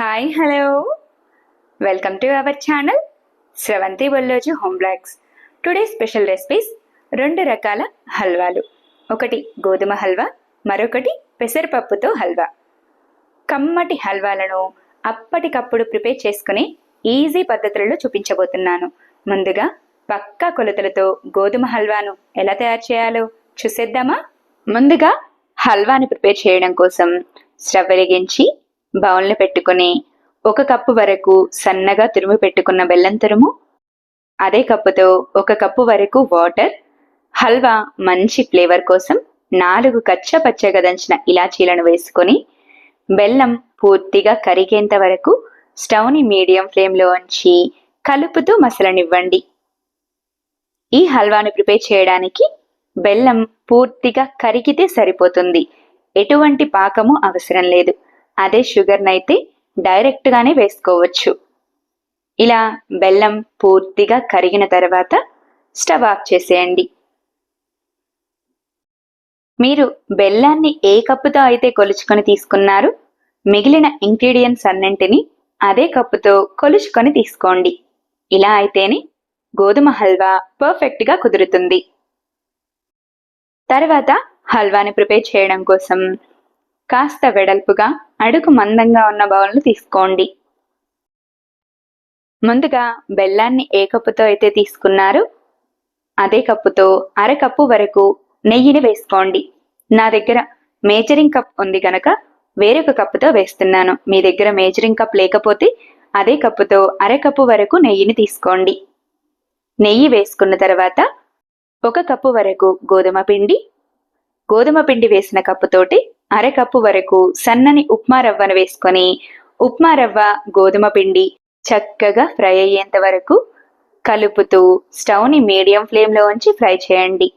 Hi hello welcome to our channel Sravanthi Bolloju home blogs. Today special recipes 2 రకాల హల్వాలు, ఒకటి గోధుమ హల్వా, మరొకటి పెసరపప్పుతో హల్వా. కమ్మటి హల్వాలను అప్పటికప్పుడు ప్రిపేర్ చేసుకుని ఈజీ పద్ధతులలో చూపించబోతున్నాను. ముందుగా పక్కా కొలతలతో గోధుమ హల్వాను ఎలా తయారు చేయాలో చూసేద్దామా? ముందుగా హల్వాని ప్రిపేర్ చేయడం కోసం స్టవ్ వెలిగించి బౌల్ని పెట్టుకుని 1 కప్పు వరకు సన్నగా తురుము పెట్టుకున్న బెల్లం తురుము, అదే కప్పుతో 1 కప్పు వరకు వాటర్, హల్వా మంచి ఫ్లేవర్ కోసం 4 కచ్చపచ్చగా దంచిన ఇలాచీలను వేసుకొని బెల్లం పూర్తిగా కరిగేంత వరకు స్టవ్ని మీడియం ఫ్లేమ్లో ఉంచి కలుపుతూ మసలనివ్వండి. ఈ హల్వాను ప్రిపేర్ చేయడానికి బెల్లం పూర్తిగా కరిగితే సరిపోతుంది, ఎటువంటి పాకము అవసరం లేదు. అదే షుగర్నైతే డైరెక్ట్గానే వేసుకోవచ్చు. ఇలా బెల్లం పూర్తిగా కరిగిన తర్వాత స్టవ్ ఆఫ్ చేసేయండి. మీరు బెల్లాన్ని ఏ కప్పుతో అయితే కొలుచుకొని తీసుకున్నారు, మిగిలిన ఇంగ్రీడియంట్స్ అన్నింటినీ అదే కప్పుతో కొలుచుకొని తీసుకోండి. ఇలా అయితేనే గోధుమ హల్వా పర్ఫెక్ట్గా కుదురుతుంది. తర్వాత హల్వాని ప్రిపేర్ చేయడం కోసం కాస్త వెడల్పుగా అడుగు మందంగా ఉన్న బౌల్ను తీసుకోండి. ముందుగా బెల్లాన్ని ఏ కప్పుతో అయితే తీసుకున్నారో అదే కప్పుతో 1/2 కప్పు వరకు నెయ్యిని వేసుకోండి. నా దగ్గర మేజరింగ్ కప్ ఉంది గనక వేరొక కప్పుతో వేస్తున్నాను. మీ దగ్గర మేజరింగ్ కప్ లేకపోతే అదే కప్పుతో 1/2 కప్పు వరకు నెయ్యిని తీసుకోండి. నెయ్యి వేసుకున్న తర్వాత 1 కప్పు వరకు గోధుమ పిండి వేసిన కప్పుతోటి 1/2 కప్పు వరకు సన్నని ఉప్మా రవ్వను వేసుకొని ఉప్మా రవ్వ గోధుమ పిండి చక్కగా ఫ్రై అయ్యేంత వరకు కలుపుతూ స్టవ్ని మీడియం ఫ్లేమ్లో ఉంచి ఫ్రై చేయండి.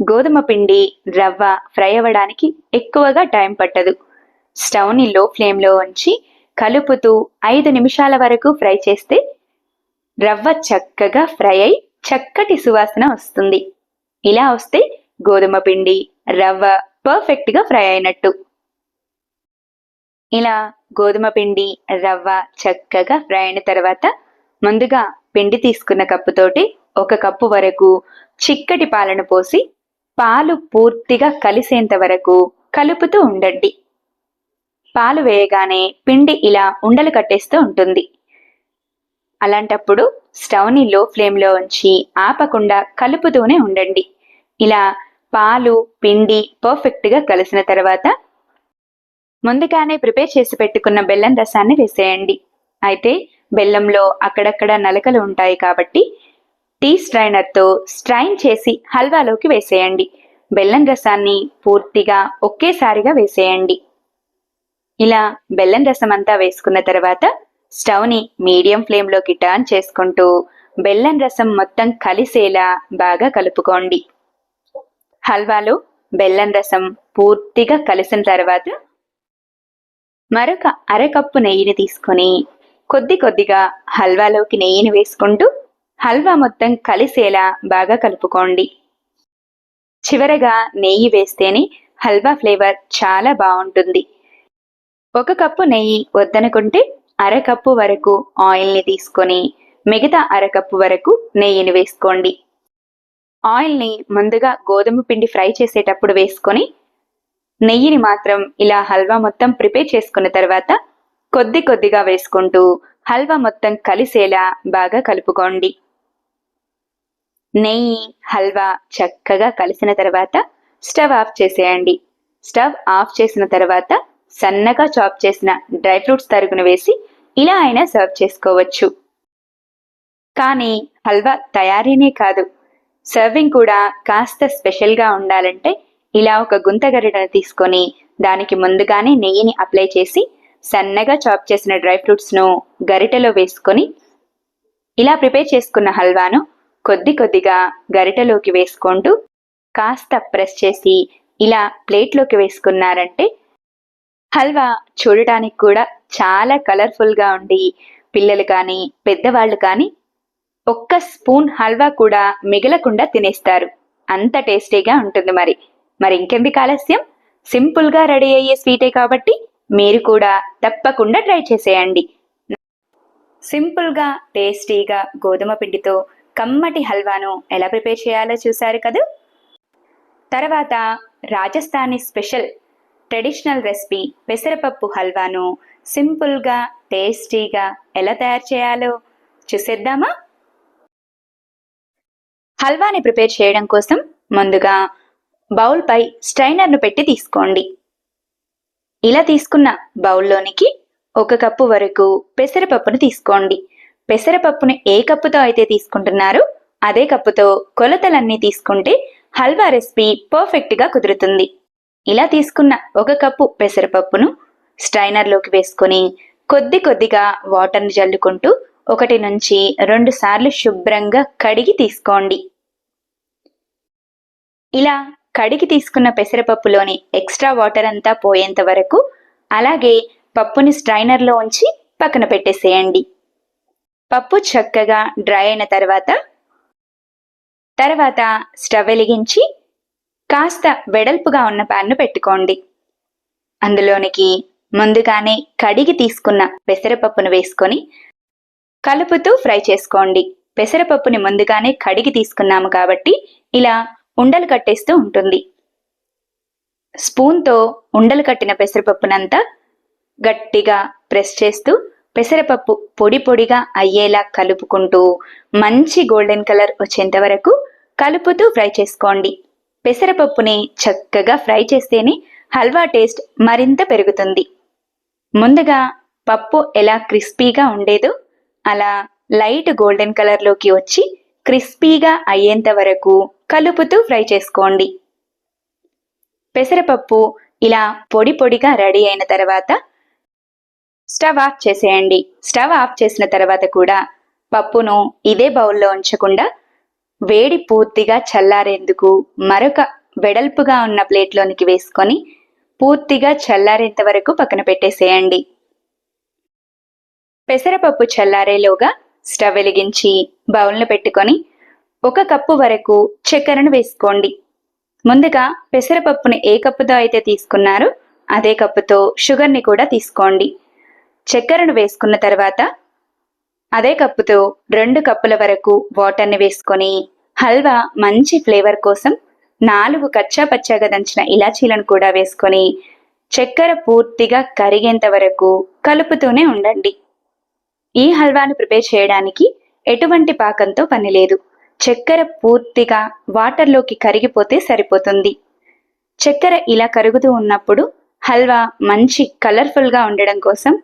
గోధుమ పిండి రవ్వ ఫ్రై అవ్వడానికి ఎక్కువగా టైం పట్టదు. స్టవ్ని లో ఫ్లేమ్లో ఉంచి కలుపుతూ 5 నిమిషాల వరకు ఫ్రై చేస్తే రవ్వ చక్కగా ఫ్రై అయి చక్కటి సువాసన వస్తుంది. ఇలా వస్తే గోధుమ పిండి రవ్వ పర్ఫెక్ట్గా ఫ్రై అయినట్టు. ఇలా గోధుమ పిండి రవ్వ చక్కగా ఫ్రై అయిన తర్వాత ముందుగా పిండి తీసుకున్న కప్పుతోటి 1 కప్పు వరకు చిక్కటి పాలను పోసి పాలు పూర్తిగా కలిసేంత వరకు కలుపుతూ ఉండండి. పాలు వేయగానే పిండి ఇలా ఉండలు కట్టేస్తూ ఉంటుంది. అలాంటప్పుడు స్టవ్ని లో ఫ్లేమ్లో ఉంచి ఆపకుండా కలుపుతూనే ఉండండి. ఇలా పాలు పిండి పర్ఫెక్ట్గా కలిసిన తర్వాత ముందుగానే ప్రిపేర్ చేసి పెట్టుకున్న బెల్లం రసాన్ని వేసేయండి. అయితే బెల్లంలో అక్కడక్కడ నలకలు ఉంటాయి కాబట్టి టీ స్ట్రైనర్తో స్ట్రైన్ చేసి హల్వాలోకి వేసేయండి. బెల్లం రసాన్ని పూర్తిగా ఒకేసారిగా వేసేయండి. ఇలా బెల్లం రసం అంతా వేసుకున్న తర్వాత స్టవ్ని మీడియం ఫ్లేమ్లోకి టర్న్ చేసుకుంటూ బెల్లం రసం మొత్తం కలిసేలా బాగా కలుపుకోండి. హల్వాలో బెల్లం రసం పూర్తిగా కలిసిన తర్వాత మరొక 1/2 కప్పు నెయ్యిని తీసుకొని కొద్దిగా హల్వాలోకి నెయ్యిని వేసుకుంటూ హల్వా మొత్తం కలిసేలా బాగా కలుపుకోండి. చివరగా నెయ్యి వేస్తేనే హల్వా ఫ్లేవర్ చాలా బాగుంటుంది. 1 కప్పు నెయ్యి వద్దనుకుంటే 1/2 కప్పు వరకు ఆయిల్ని తీసుకొని మిగతా 1/2 కప్పు వరకు నెయ్యిని వేసుకోండి. ఆయిల్ని ముందుగా గోధుమ పిండి ఫ్రై చేసేటప్పుడు వేసుకొని నెయ్యిని మాత్రం ఇలా హల్వా మొత్తం ప్రిపేర్ చేసుకున్న తర్వాత కొద్దిగా వేసుకుంటూ హల్వా మొత్తం కలిసేలా బాగా కలుపుకోండి. నెయ్యి హల్వా చక్కగా కలిసిన తర్వాత స్టవ్ ఆఫ్ చేసేయండి. స్టవ్ ఆఫ్ చేసిన తర్వాత సన్నగా చాప్ చేసిన డ్రై ఫ్రూట్స్ తరుగును వేసి ఇలా అయినా సర్వ్ చేసుకోవచ్చు. కానీ హల్వా తయారీనే కాదు, సర్వింగ్ కూడా కాస్త స్పెషల్గా ఉండాలంటే ఇలా ఒక గుంతగరిటను తీసుకొని దానికి ముందుగానే నెయ్యిని అప్లై చేసి సన్నగా చాప్ చేసిన డ్రై ఫ్రూట్స్ను గరిటెలో వేసుకొని ఇలా ప్రిపేర్ చేసుకున్న హల్వాను కొద్దిగా గరిటెలోకి వేసుకుంటూ కాస్త ప్రెస్ చేసి ఇలా ప్లేట్లోకి వేసుకున్నారంటే హల్వా చూడటానికి కూడా చాలా కలర్ఫుల్గా ఉండి పిల్లలు కానీ పెద్దవాళ్ళు కానీ 1 స్పూన్ హల్వా కూడా మిగలకుండా తినేస్తారు. అంత టేస్టీగా ఉంటుంది. మరి ఇంకెందుకు ఆలస్యం, సింపుల్గా రెడీ అయ్యే స్వీటే కాబట్టి మీరు కూడా తప్పకుండా ట్రై చేసేయండి. సింపుల్గా టేస్టీగా గోధుమ పిండితో కమ్మటి హల్వాను ఎలా ప్రిపేర్ చేయాలో చూశారు కదా. తర్వాత రాజస్థానీ స్పెషల్ ట్రెడిషనల్ రెసిపీ పెసరపప్పు హల్వాను సింపుల్గా టేస్టీగా ఎలా తయారు చేయాలో చూసేద్దామా. హల్వాని ప్రిపేర్ చేయడం కోసం ముందుగా బౌల్పై స్ట్రైనర్ను పెట్టి తీసుకోండి. ఇలా తీసుకున్న బౌల్లోనికి 1 కప్పు వరకు పెసరపప్పును తీసుకోండి. పెసరపప్పును ఏ కప్పుతో అయితే తీసుకుంటున్నారో అదే కప్పుతో కొలతలన్నీ తీసుకుంటే హల్వా రెసిపీ పర్ఫెక్ట్గా కుదురుతుంది. ఇలా తీసుకున్న 1 కప్పు పెసరపప్పును స్ట్రైనర్లోకి వేసుకొని కొద్ది కొద్దిగా వాటర్ని జల్లుకుంటూ 1 నుంచి 2 సార్లు శుభ్రంగా కడిగి తీసుకోండి. ఇలా కడిగి తీసుకున్న పెసరపప్పులోని ఎక్స్ట్రా వాటర్ అంతా పోయేంత వరకు అలాగే పప్పుని స్ట్రైనర్లో ఉంచి పక్కన పెట్టేసేయండి. పప్పు చక్కగా డ్రై అయిన తర్వాత స్టవ్ వెలిగించి కాస్త వెడల్పుగా ఉన్న ప్యాన్ను పెట్టుకోండి. అందులోనికి ముందుగానే కడిగి తీసుకున్న పెసరపప్పును వేసుకొని కలుపుతూ ఫ్రై చేసుకోండి. పెసరపప్పుని ముందుగానే కడిగి తీసుకున్నాము కాబట్టి ఇలా ఉండలు కట్టేస్తూ ఉంటుంది. స్పూన్తో ఉండలు కట్టిన పెసరపప్పునంతా గట్టిగా ప్రెస్ చేస్తూ పెసరపప్పు పొడి పొడిగా అయ్యేలా కలుపుకుంటూ మంచి గోల్డెన్ కలర్ వచ్చేంత వరకు కలుపుతూ ఫ్రై చేసుకోండి. పెసరపప్పుని చక్కగా ఫ్రై చేస్తేనే హల్వా టేస్ట్ మరింత పెరుగుతుంది. ముందుగా పప్పు ఎలా క్రిస్పీగా ఉండేదో అలా లైట్ గోల్డెన్ కలర్లోకి వచ్చి క్రిస్పీగా అయ్యేంత వరకు కలుపుతూ ఫ్రై చేసుకోండి. పెసరపప్పు ఇలా పొడి పొడిగా రెడీ అయిన తర్వాత స్టవ్ ఆఫ్ చేసేయండి. స్టవ్ ఆఫ్ చేసిన తర్వాత కూడా పప్పును ఇదే బౌల్లో ఉంచకుండా వేడి పూర్తిగా చల్లారేందుకు మరొక వెడల్పుగా ఉన్న ప్లేట్లోనికి వేసుకొని పూర్తిగా చల్లారేంత వరకు పక్కన పెట్టేసేయండి. పెసరపప్పు చల్లారేలోగా స్టవ్ వెలిగించి బౌల్ను పెట్టుకొని 1 కప్పు వరకు చక్కెరను వేసుకోండి. ముందుగా పెసరపప్పుని ఏ కప్పుతో అయితే తీసుకున్నారో అదే కప్పుతో షుగర్ని కూడా తీసుకోండి. చక్కెరను వేసుకున్న తర్వాత అదే కప్పుతో 2 కప్పుల వరకు వాటర్ని వేసుకొని హల్వా మంచి ఫ్లేవర్ కోసం 4 కచ్చా పచ్చాగా దంచిన ఇలాచీలను కూడా వేసుకొని చక్కెర పూర్తిగా కరిగేంత వరకు కలుపుతూనే ఉండండి. ఈ హల్వాను ప్రిపేర్ చేయడానికి ఎటువంటి పాకంతో పని లేదు. చక్కెర పూర్తిగా వాటర్లోకి కరిగిపోతే సరిపోతుంది. చక్కెర ఇలా కరుగుతూ ఉన్నప్పుడు హల్వా మంచి కలర్ఫుల్గా ఉండడం కోసం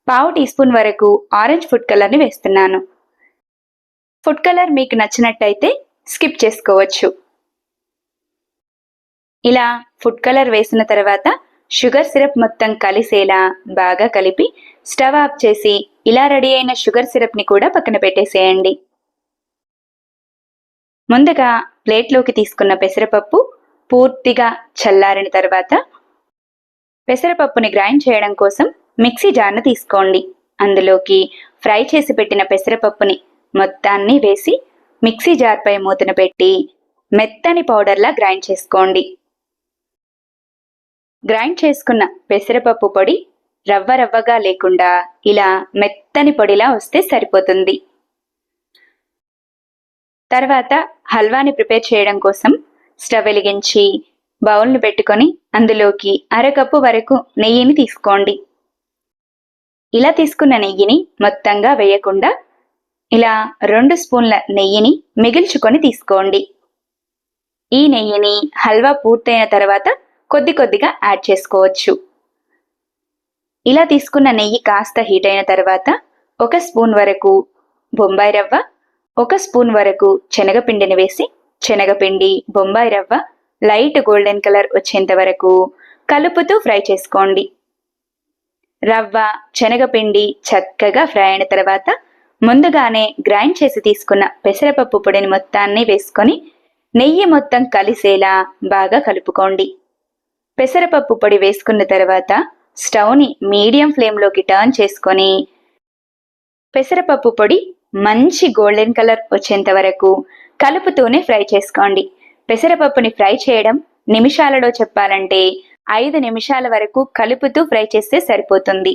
1/2 టీ స్పూన్ వరకు ఆరెంజ్ ఫుడ్ కలర్ని వేస్తున్నాను. ఫుడ్ కలర్ మీకు నచ్చినట్టయితే స్కిప్ చేసుకోవచ్చు. ఇలా ఫుడ్ కలర్ వేసిన తర్వాత షుగర్ సిరప్ మొత్తం కలిసేలా బాగా కలిపి స్టవ్ ఆఫ్ చేసి ఇలా రెడీ అయిన షుగర్ సిరప్ని కూడా పక్కన పెట్టేసేయండి. ముందుగా ప్లేట్లోకి తీసుకున్న పెసరపప్పు పూర్తిగా చల్లారిన తర్వాత పెసరపప్పుని గ్రైండ్ చేయడం కోసం మిక్సీ జార్ను తీసుకోండి. అందులోకి ఫ్రై చేసి పెట్టిన పెసరపప్పుని మొత్తాన్ని వేసి మిక్సీ జార్పై మూతను పెట్టి మెత్తని పౌడర్లా గ్రైండ్ చేసుకోండి. గ్రైండ్ చేసుకున్న పెసరపప్పు పొడి రవ్వ రవ్వగా లేకుండా ఇలా మెత్తని పొడిలా వస్తే సరిపోతుంది. తర్వాత హల్వాని ప్రిపేర్ చేయడం కోసం స్టవ్ వెలిగించి బౌల్ను పెట్టుకొని అందులోకి 1/2 కప్పు వరకు నెయ్యిని తీసుకోండి. ఇలా తీసుకున్న నెయ్యిని మొత్తంగా వేయకుండా ఇలా 2 స్పూన్ల నెయ్యిని మిగిల్చుకొని తీసుకోండి. ఈ నెయ్యిని హల్వా పూర్తయిన తర్వాత కొద్ది కొద్దిగా యాడ్ చేసుకోవచ్చు. ఇలా తీసుకున్న నెయ్యి కాస్త హీట్ అయిన తర్వాత 1 స్పూన్ వరకు బొంబాయి రవ్వ, 1 స్పూన్ వరకు శనగపిండిని వేసి శనగపిండి, బొంబాయి రవ్వ లైట్ గోల్డెన్ కలర్ వచ్చేంత వరకు కలుపుతూ ఫ్రై చేసుకోండి. రవ్వ, శనగపిండి చక్కగా ఫ్రై అయిన తర్వాత ముందుగానే గ్రైండ్ చేసి తీసుకున్న పెసరపప్పు పొడిని మొత్తాన్ని వేసుకొని నెయ్యి మొత్తం కలిసేలా బాగా కలుపుకోండి. పెసరపప్పు పొడి వేసుకున్న తర్వాత స్టవ్ని మీడియం ఫ్లేమ్లోకి టర్న్ చేసుకొని పెసరపప్పు పొడి మంచి గోల్డెన్ కలర్ వచ్చేంత వరకు కలుపుతూనే ఫ్రై చేసుకోండి. పెసరపప్పుని ఫ్రై చేయడం నిమిషాలలో చెప్పాలంటే 5 నిమిషాల వరకు కలుపుతూ ఫ్రై చేస్తే సరిపోతుంది.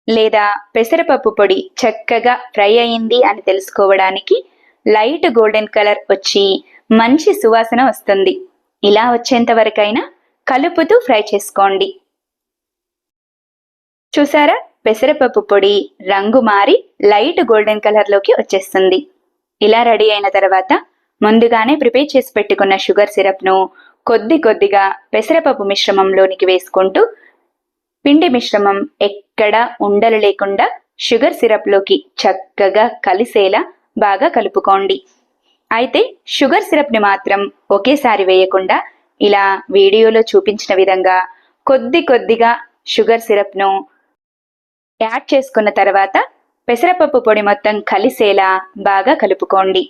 లేదా పెసరపప్పు పొడి చక్కగా ఫ్రై అయింది అని తెలుసుకోవడానికి లైట్ గోల్డెన్ కలర్ వచ్చి మంచి సువాసన వస్తుంది. ఇలా వచ్చేంత వరకైనా కలుపుతూ ఫ్రై చేసుకోండి. చూసారా, పెసరపప్పు పొడి రంగు మారి లైట్ గోల్డెన్ కలర్లోకి వచ్చేస్తుంది. ఇలా రెడీ అయిన తర్వాత ముందుగానే ప్రిపేర్ చేసి పెట్టుకున్న షుగర్ సిరప్ను కొద్ది కొద్దిగా పెసరపప్పు మిశ్రమంలోనికి వేసుకుంటూ పిండి మిశ్రమం ఎక్కడా ఉండలు లేకుండా షుగర్ సిరప్లోకి చక్కగా కలిసేలా బాగా కలుపుకోండి. అయితే షుగర్ సిరప్ని మాత్రం ఒకేసారి వేయకుండా ఇలా వీడియోలో చూపించిన విధంగా కొద్ది కొద్దిగా షుగర్ సిరప్ను యాడ్ చేసుకున్న తర్వాత పెసరపప్పు పొడి మొత్తం కలిసేలా బాగా కలుపుకోండి.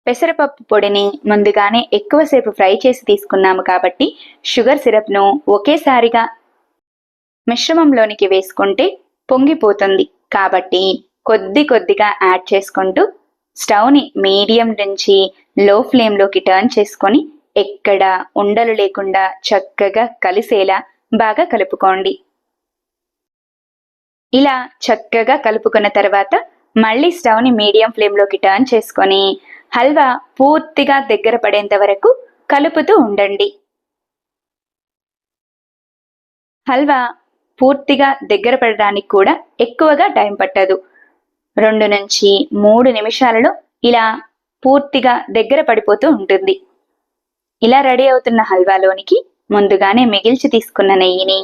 పెసరపప్పు పొడిని ముందుగానే ఎక్కువసేపు ఫ్రై చేసి తీసుకున్నాము కాబట్టి షుగర్ సిరప్ను ఒకేసారిగా మిశ్రమంలోనికి వేసుకుంటే పొంగిపోతుంది. కాబట్టి కొద్ది కొద్దిగా యాడ్ చేసుకుంటూ స్టవ్ని మీడియం నుంచి లో ఫ్లేమ్లోకి టర్న్ చేసుకొని ఎక్కడ ఉండలు లేకుండా చక్కగా కలిసేలా బాగా కలుపుకోండి. ఇలా చక్కగా కలుపుకున్న తర్వాత మళ్ళీ స్టవ్ని మీడియం ఫ్లేమ్లోకి టర్న్ చేసుకొని హల్వా పూర్తిగా దగ్గర పడేంత వరకు కలుపుతూ ఉండండి. హల్వా పూర్తిగా దగ్గర పడడానికి కూడా ఎక్కువగా టైం పట్టదు. 2 నుంచి 3 నిమిషాలలో ఇలా పూర్తిగా దగ్గర పడిపోతూ ఉంటుంది. ఇలా రెడీ అవుతున్న హల్వాలోనికి ముందుగానే మిగిల్చి తీసుకున్న నెయ్యిని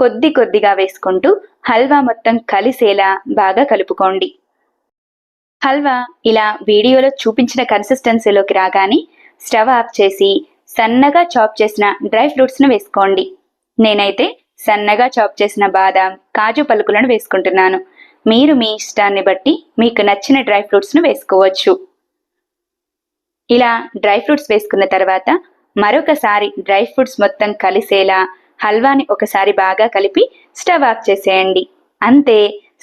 కొద్ది కొద్దిగా వేసుకుంటూ హల్వా మొత్తం కలిసేలా బాగా కలుపుకోండి. హల్వా ఇలా వీడియోలో చూపించిన కన్సిస్టెన్సీలోకి రాగానే స్టవ్ ఆఫ్ చేసి సన్నగా చాప్ చేసిన డ్రై ఫ్రూట్స్ను వేసుకోండి. నేనైతే సన్నగా చాప్ చేసిన బాదాం, కాజు పలుకులను వేసుకుంటున్నాను. మీరు మీ ఇష్టాన్ని బట్టి మీకు నచ్చిన డ్రై ఫ్రూట్స్ను వేసుకోవచ్చు. ఇలా డ్రై ఫ్రూట్స్ వేసుకున్న తర్వాత మరొకసారి డ్రై ఫ్రూట్స్ మొత్తం కలిసేలా హల్వాని ఒకసారి బాగా కలిపి స్టవ్ ఆఫ్ చేసేయండి. అంతే,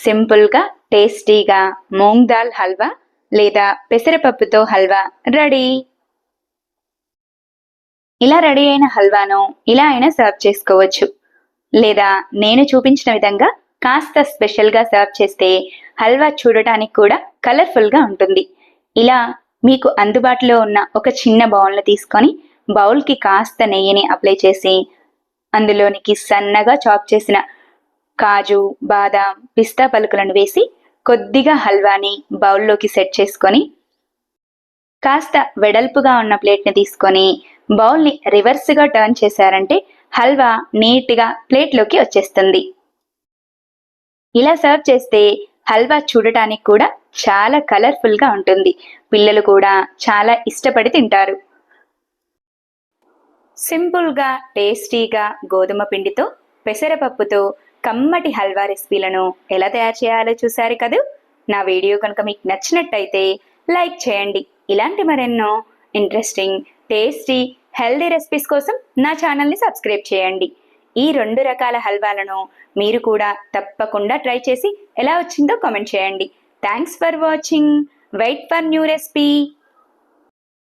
సింపుల్గా టేస్టీగా మూంగ్ దాల్ హల్వా లేదా పెసరపప్పుతో హల్వా రెడీ. ఇలా రెడీ అయిన హల్వాను ఇలా అయినా సర్వ్ చేసుకోవచ్చు. లేదా నేను చూపించిన విధంగా కాస్త స్పెషల్గా సర్వ్ చేస్తే హల్వా చూడటానికి కూడా కలర్ఫుల్గా ఉంటుంది. ఇలా మీకు అందుబాటులో ఉన్న ఒక చిన్న బౌల్ని తీసుకొని బౌల్కి కాస్త నెయ్యిని అప్లై చేసి అందులోనికి సన్నగా చాప్ చేసిన కాజు, బాదాం, పిస్తా పలుకులను వేసి కొద్దిగా హల్వాని బౌల్లోకి సెట్ చేసుకొని కాస్త వెడల్పుగా ఉన్న ప్లేట్ని తీసుకొని బౌల్ని రివర్స్గా టర్న్ చేశారంటే హల్వా నీట్గా ప్లేట్లోకి వచ్చేస్తుంది. ఇలా సర్వ్ చేస్తే హల్వా చూడటానికి కూడా చాలా కలర్ఫుల్గా ఉంటుంది. పిల్లలు కూడా చాలా ఇష్టపడి తింటారు. సింపుల్గా టేస్టీగా గోధుమ పిండితో పెసరపప్పుతో కమ్మటి హల్వా రెసిపీలను ఎలా తయారు చేయాలో చూశారు కదూ. నా వీడియో కనుక మీకు నచ్చినట్టయితే లైక్ చేయండి. ఇలాంటి మరెన్నో ఇంట్రెస్టింగ్, టేస్టీ, హెల్దీ రెసిపీస్ కోసం నా ఛానల్ని సబ్స్క్రైబ్ చేయండి. ఈ 2 రకాల హల్వాలను మీరు కూడా తప్పకుండా ట్రై చేసి ఎలా వచ్చిందో కామెంట్ చేయండి. Thanks for watching. Wait for new recipe.